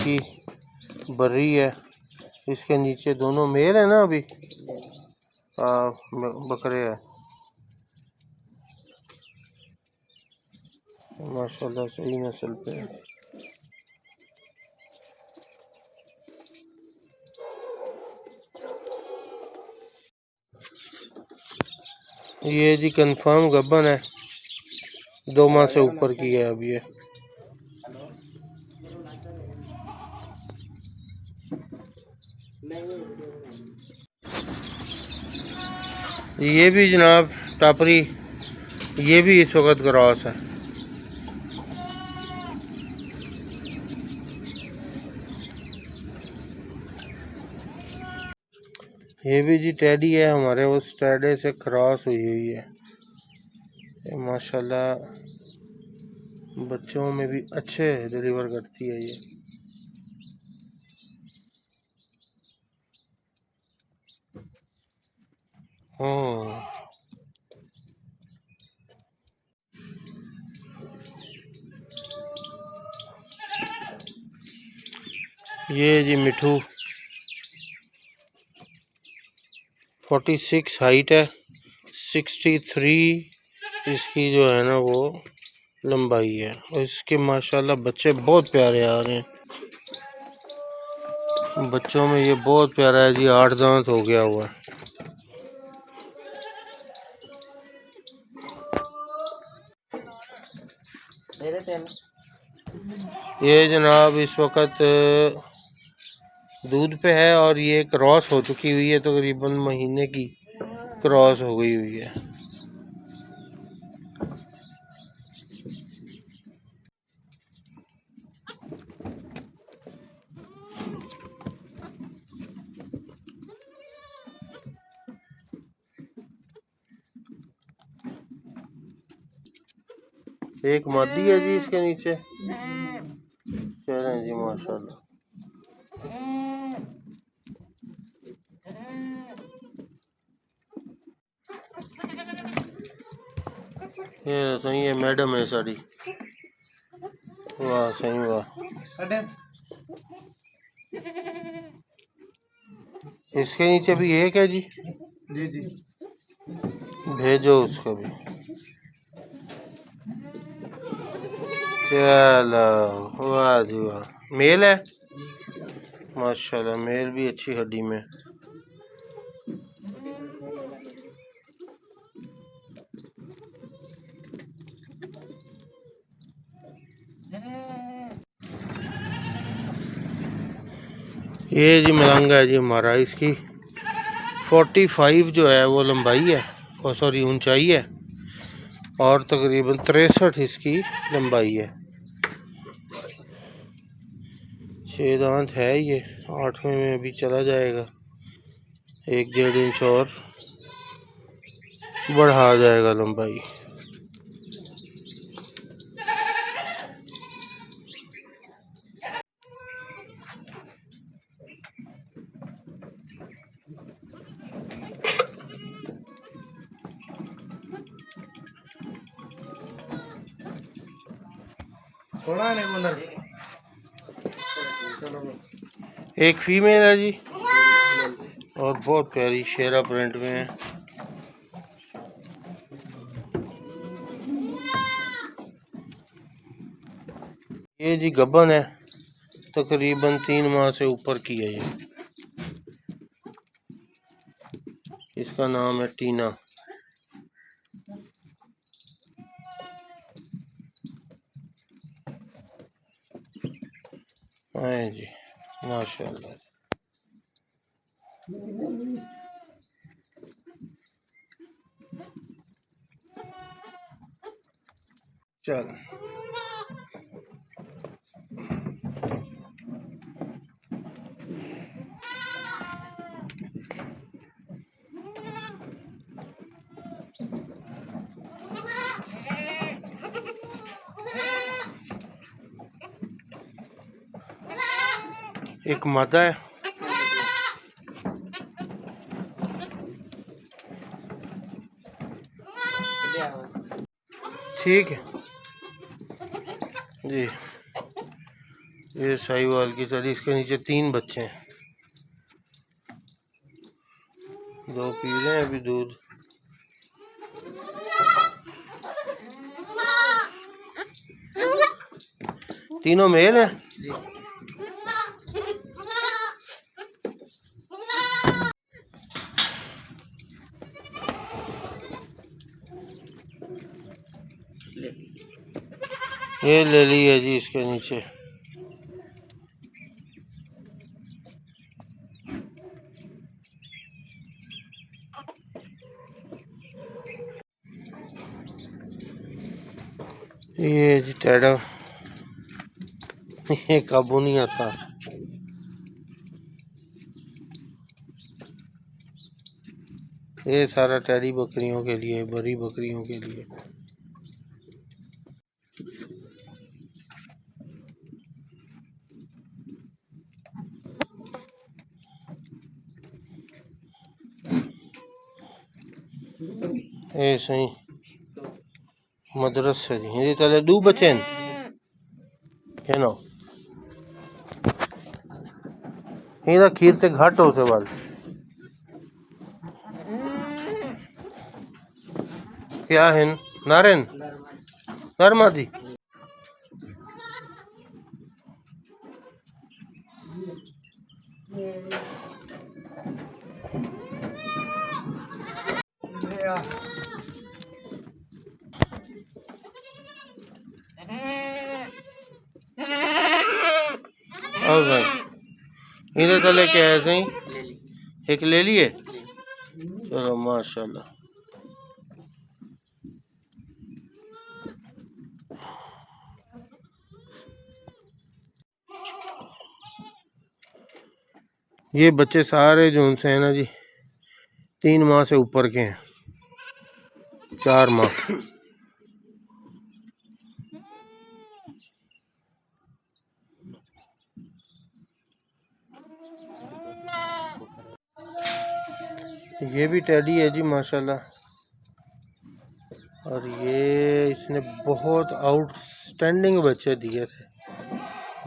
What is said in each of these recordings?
इसकी बर्री है। इसके नीचे दोनों मेल है ना, अभी बकरे हैं माशाल्लाह, सही नस्ल पे है। ये जी कंफर्म गब्बन है, 2 माह से ऊपर की है अब ये भी जनाब टापरी, ये भी इस वक्त क्रॉस है। ये भी जी टेडी है, हमारे उस टेडे से क्रॉस हुई हुई है। ये माशाल्लाह बच्चों में भी अच्छे डिलीवर करती है ये। ये जी मिठू 46 हाइट है, 63 इसकी जो है ना वो लंबाई है। और इसके माशाल्लाह बच्चे बहुत प्यारे आ रहे हैं। बच्चों में ये बहुत प्यारा है जी, 8 दांत हो गया हुआ है। ये जनाब इस वक्त दूध पे है और ये क्रॉस हो चुकी हुई है, तकरीबन महीने की क्रॉस हो गई हुई है। एक मादी है जी इसके नीचे, चलें जी माशाल्लाह। ये तो ये मैडम है साड़ी, वाह सही वाह। इसके नीचे भी एक है जी, जी भेजो उसको भी। चलो वाह जी वाह, मेल है माशाल्लाह, मेल भी अच्छी हड्डी में। ये जी मलंगा है जी हमारा, इसकी 45 जो है वो लंबाई है, और सॉरी ऊंचाई है, और तकरीबन 63 इसकी लंबाई है। 6 दांत है ये, 8वें में अभी चला जाएगा, 1-1.5 इंच और बढ़ा जाएगा लंबाई। एक फीमेल है जी, और बहुत प्यारी शेरा प्रिंट में है। ये जी गब्बन है, तकरीबन 3 माह से ऊपर की है ये। इसका नाम है टीना। हाँ जी माशाल्लाह। चल एक मादा है, ठीक है जी। ये साहिवाल की तली, इसके नीचे 3 बच्चे हैं, 2 पी रहे हैं अभी दूध। तीनों मेल हैं। ये ले ली है जी इसके नीचे। ये जी टेडा, ये काबू नहीं आता। ये सारा टेडी बकरियों के लिए, बड़ी बकरियों के लिए। ये सही मदरसे जी, ये तले 2 बच्चे हैं, है ना। ये खीर से घाट हो से वाल क्या है नारेन नरमादी। और भाई इधर तले क्या है सही, एक ले लिए। चलो माशाल्लाह। ये बच्चे सारे जो उनसे है ना जी 3 माह से ऊपर के हैं, 4 माह। ये भी टेडी है जी माशाल्लाह, और ये इसने बहुत आउटस्टैंडिंग बच्चे दिए थे।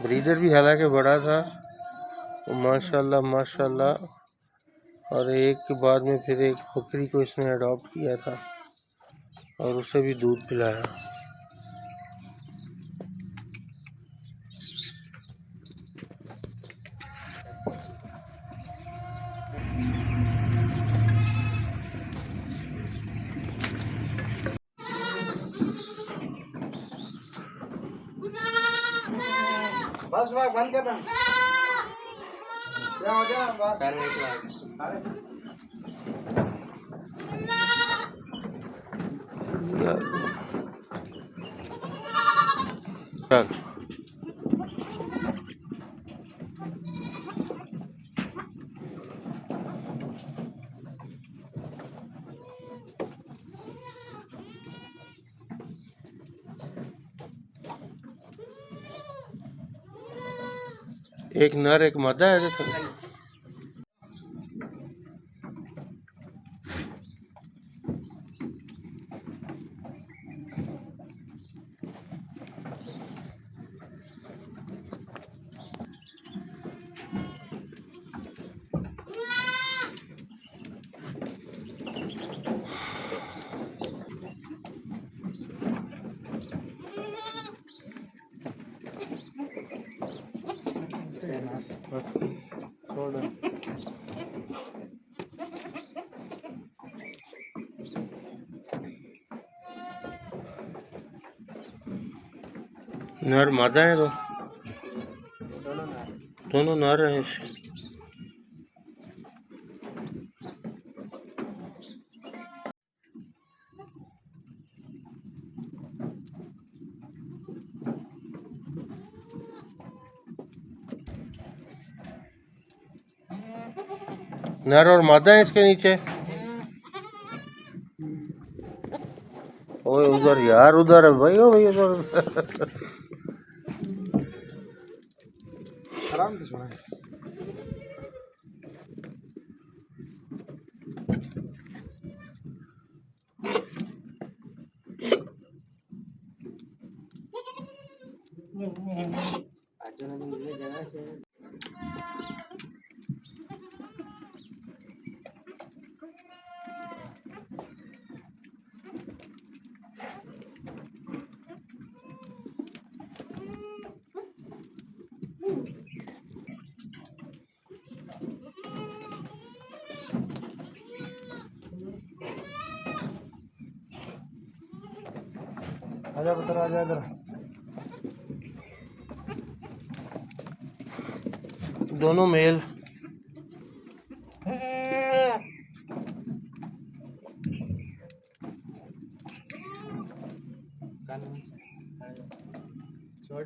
ब्रीडर भी हालांकि बड़ा था, तो माशाल्लाह माशाल्लाह। और एक के बाद में फिर एक बकरी को इसने अडॉप्ट किया था और उसे भी दूध पिलाया। बस बंद कर दो। क्या हो गया बस चल एक नर एक मादा है तो बस छोड़। नर मादा है तो दोनों नर हैं इससे। नर और मादा है इसके नीचे। ओए उधर यार, उधर है भाई, ओ भाई उधर। आराम से सुना। आज आजा पुत्र आजा इधर। दोनों मेल। छोड़